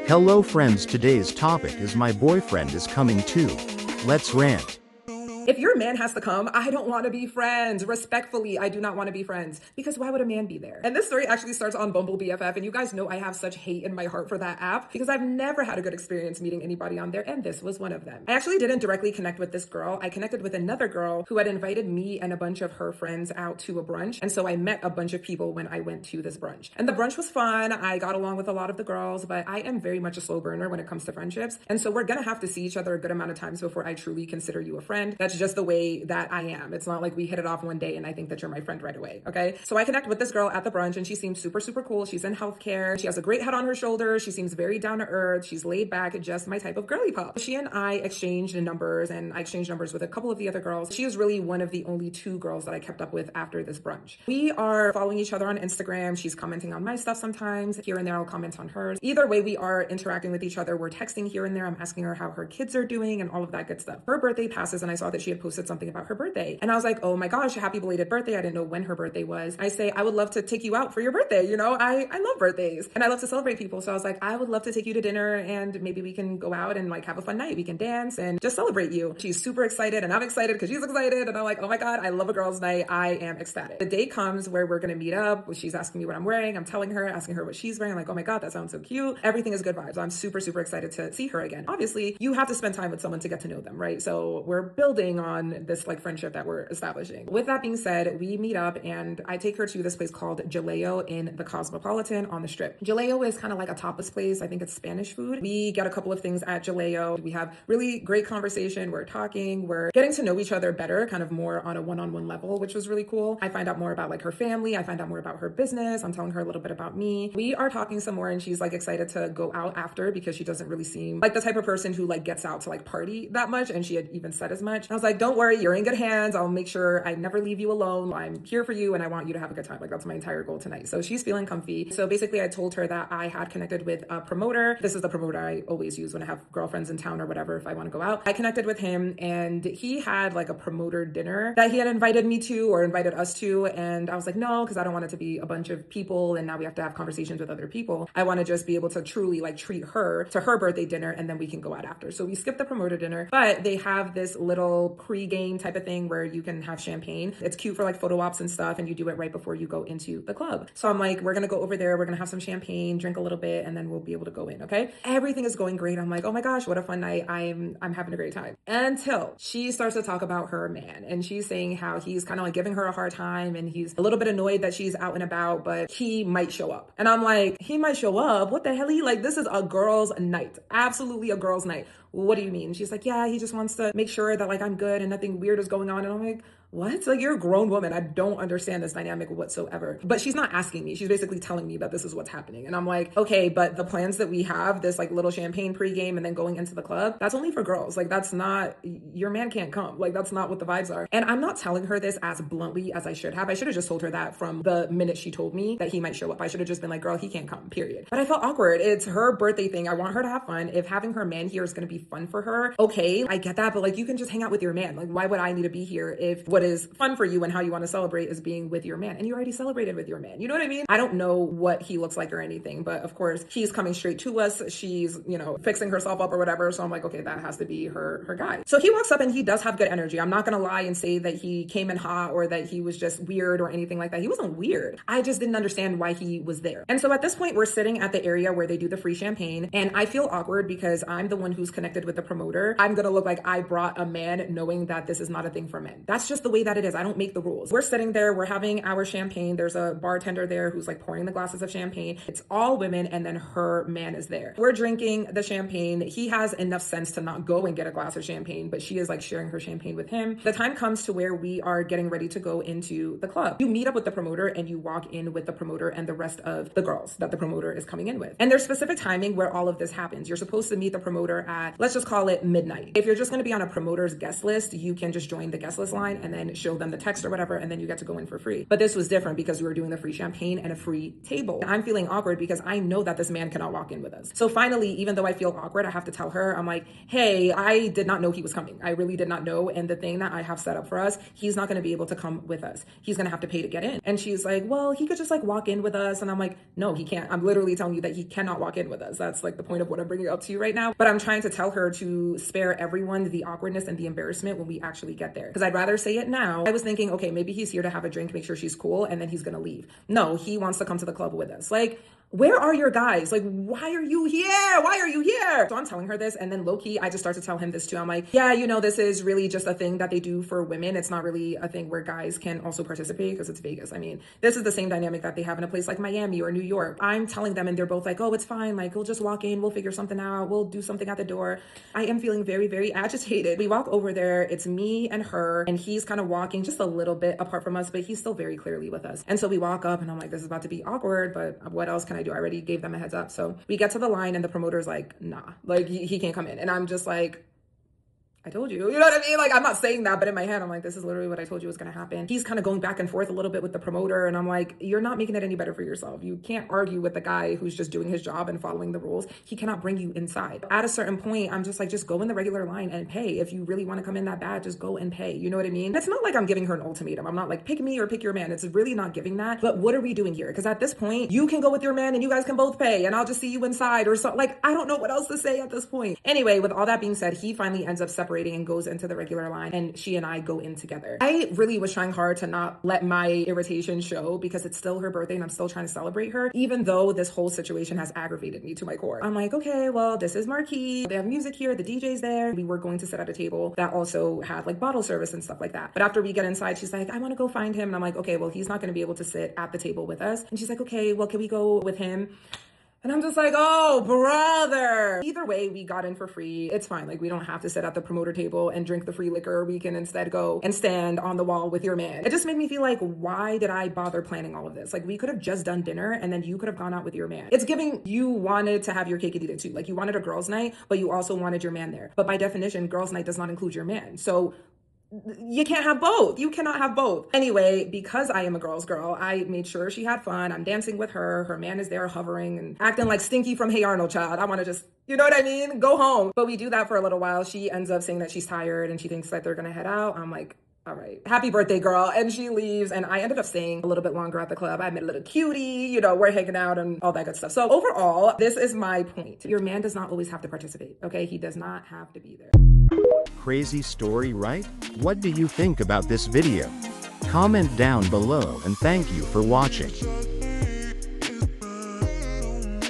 Hello friends, today's topic is my boyfriend is coming too. Let's rant. If your man has to come, I don't want to be friends. Respectfully, I do not want to be friends because why would a man be there? And this story actually starts on Bumble BFF, and you guys know I have such hate in my heart for that app because I've never had a good experience meeting anybody on there, and this was one of them. I actually didn't directly connect with this girl. I connected with another girl who had invited me and a bunch of her friends out to a brunch, and so I met a bunch of people when I went to this brunch. And the brunch was fun. I got along with a lot of the girls, but I am very much a slow burner when it comes to friendships, and so we're gonna have to see each other a good amount of times before I truly consider you a friend. That's just the way that I am. It's not like we hit it off one day and I think that you're my friend right away. Okay. So I connect with this girl at the brunch and she seems super, super cool. She's in healthcare. She has a great head on her shoulders. She seems very down to earth. She's laid back, just my type of girly pop. She and I exchanged numbers and I exchanged numbers with a couple of the other girls. She is really one of the only two girls that I kept up with after this brunch. We are following each other on Instagram. She's commenting on my stuff sometimes. Here and there, I'll comment on hers. Either way, we are interacting with each other. We're texting here and there. I'm asking her how her kids are doing and all of that good stuff. Her birthday passes and I saw that she had posted something about her birthday. And I was like, oh my gosh, happy belated birthday. I didn't know when her birthday was. I say, I would love to take you out for your birthday. You know, I love birthdays and I love to celebrate people. So I was like, I would love to take you to dinner and maybe we can go out and like have a fun night. We can dance and just celebrate you. She's super excited and I'm excited because she's excited. And I'm like, oh my God, I love a girl's night. I am ecstatic. The day comes where we're going to meet up. She's asking me what I'm wearing. I'm telling her, asking her what she's wearing. I'm like, oh my God, that sounds so cute. Everything is good vibes. I'm super, super excited to see her again. Obviously, you have to spend time with someone to get to know them, right? So we're building on this like friendship that we're establishing. With that being said, we meet up and I take her to this place called Jaleo in the Cosmopolitan on the Strip. Jaleo is kind of like a tapas place. I think it's Spanish food. We get a couple of things at Jaleo. We have really great conversation. We're talking, we're getting to know each other better, kind of more on a one-on-one level, which was really cool. I find out more about like her family. I find out more about her business. I'm telling her a little bit about me. We are talking some more and she's like excited to go out after because she doesn't really seem like the type of person who like gets out to like party that much. And she had even said as much. I was like, don't worry, you're in good hands. I'll make sure I never leave you alone. I'm here for you and I want you to have a good time. Like that's my entire goal tonight. So she's feeling comfy. So basically I told her that I had connected with a promoter. This is the promoter I always use when I have girlfriends in town or whatever, if I want to go out. I connected with him and he had like a promoter dinner that he had invited me to or invited us to. And I was like, no, because I don't want it to be a bunch of people and now we have to have conversations with other people. I want to just be able to truly like treat her to her birthday dinner and then we can go out after. So we skipped the promoter dinner, but they have this little pre-game type of thing where you can have champagne. It's cute for like photo ops and stuff and you do it right before you go into the club. So I'm like, we're gonna go over there, we're gonna have some champagne, drink a little bit, and then we'll be able to go in, okay? Everything is going great. I'm like, oh my gosh, what a fun night. I'm having a great time. Until she starts to talk about her man and she's saying how he's kind of like giving her a hard time and he's a little bit annoyed that she's out and about, but he might show up. And I'm like, he might show up? What the hell? Like, this is a girl's night. Absolutely a girl's night. What do you mean? She's like, yeah, he just wants to make sure that like I'm good and nothing weird is going on. And I'm like, what? Like, you're a grown woman. I don't understand this dynamic whatsoever. But she's not asking me. She's basically telling me that this is what's happening. And I'm like, okay, but the plans that we have, this like little champagne pregame and then going into the club, that's only for girls. Like, that's not, your man can't come. Like, that's not what the vibes are. And I'm not telling her this as bluntly as I should have. I should have just told her that from the minute she told me that he might show up. I should have just been like, girl, he can't come, period. But I felt awkward. It's her birthday thing. I want her to have fun. If having her man here is going to be fun for her, okay, I get that. But like, you can just hang out with your man. Like, why would I need to be here if what is fun for you and how you want to celebrate is being with your man? And you already celebrated with your man. You know what I mean? I don't know what he looks like or anything, but of course he's coming straight to us. She's, you know, fixing herself up or whatever. So I'm like, okay, that has to be her guy. So he walks up and he does have good energy. I'm not going to lie and say that he came in hot or that he was just weird or anything like that. He wasn't weird. I just didn't understand why he was there. And so at this point, we're sitting at the area where they do the free champagne. And I feel awkward because I'm the one who's connected with the promoter. I'm going to look like I brought a man knowing that this is not a thing for men. That's just the way that it is. I don't make the rules. We're sitting there, we're having our champagne. There's a bartender there who's like pouring the glasses of champagne. It's all women and then her man is there. We're drinking the champagne. He has enough sense to not go and get a glass of champagne, but she is like sharing her champagne with him. The time comes to where we are getting ready to go into the club. You meet up with the promoter and you walk in with the promoter and the rest of the girls that the promoter is coming in with. And there's specific timing where all of this happens. You're supposed to meet the promoter at, let's just call it midnight. If you're just going to be on a promoter's guest list, you can just join the guest list line and then show them the text or whatever, and then you get to go in for free. But this was different because we were doing the free champagne and a free table. I'm feeling awkward because I know that this man cannot walk in with us. So finally, even though I feel awkward, I have to tell her, I'm like, hey, I did not know he was coming. I really did not know. And the thing that I have set up for us, he's not going to be able to come with us. He's going to have to pay to get in. And she's like, well, he could just like walk in with us. And I'm like, no, he can't. I'm literally telling you that he cannot walk in with us. That's like the point of what I'm bringing up to you right now. But I'm trying to tell her to spare everyone the awkwardness and the embarrassment when we actually get there. Because I'd rather say it now. I was thinking, okay, maybe he's here to have a drink, make sure she's cool, and then he's going to leave. No, he wants to come to the club with us. Like, where are your guys? Like, why are you here? Why are you here? So I'm telling her this, and then low-key, I just start to tell him this too. I'm like, yeah, you know, this is really just a thing that they do for women. It's not really a thing where guys can also participate because it's Vegas. I mean, this is the same dynamic that they have in a place like Miami or New York. I'm telling them, and they're both like, oh, it's fine. Like, we'll just walk in. We'll figure something out. We'll do something at the door. I am feeling very, very agitated. We walk over there. It's me and her, and he's kind of walking just a little bit apart from us, but he's still very clearly with us. And so we walk up, and I'm like, this is about to be awkward, but what else can I do? I already gave them a heads up. So we get to the line, and the promoter's like, nah, like he can't come in. And I'm just like, I told you, you know what I mean? Like, I'm not saying that, but in my head, I'm like, this is literally what I told you was going to happen. He's kind of going back and forth a little bit with the promoter. And I'm like, you're not making it any better for yourself. You can't argue with the guy who's just doing his job and following the rules. He cannot bring you inside. At a certain point, I'm just like, just go in the regular line and pay. If you really want to come in that bad, just go and pay. You know what I mean? It's not like I'm giving her an ultimatum. I'm not like, pick me or pick your man. It's really not giving that. But what are we doing here? Because at this point, you can go with your man and you guys can both pay, and I'll just see you inside or so. Like, I don't know what else to say at this point. Anyway, with all that being said, he finally ends up separating and goes into the regular line, and she and I go in together. I really was trying hard to not let my irritation show because it's still her birthday and I'm still trying to celebrate her, even though this whole situation has aggravated me to my core. I'm like, okay, well, this is Marquee. They have music here. The DJ's there. We were going to sit at a table that also had like bottle service and stuff like that. But after we get inside, she's like, I want to go find him. And I'm like, okay, well, he's not going to be able to sit at the table with us. And she's like, okay, well, can we go with him? And I'm just like, oh, brother. Either way, we got in for free. It's fine. Like, we don't have to sit at the promoter table and drink the free liquor. We can instead go and stand on the wall with your man. It just made me feel like, why did I bother planning all of this? Like, we could have just done dinner and then you could have gone out with your man. It's giving you wanted to have your cake and eat it too. Like, you wanted a girls' night, but you also wanted your man there. But by definition, girls' night does not include your man. So you can't have both. You cannot have both. Anyway, because I am a girl's girl, I made sure she had fun. I'm dancing with her. Her man is there hovering and acting like Stinky from Hey Arnold, child. I want to just, you know what I mean? Go home. But we do that for a little while. She ends up saying that she's tired and she thinks that they're going to head out. I'm like, all right, happy birthday, girl. And she leaves, and I ended up staying a little bit longer at the club. I met a little cutie, you know, we're hanging out and all that good stuff. So overall, this is my point. Your man does not always have to participate, okay? He does not have to be there. Crazy story, right? What do you think about this video? Comment down below, and thank you for watching.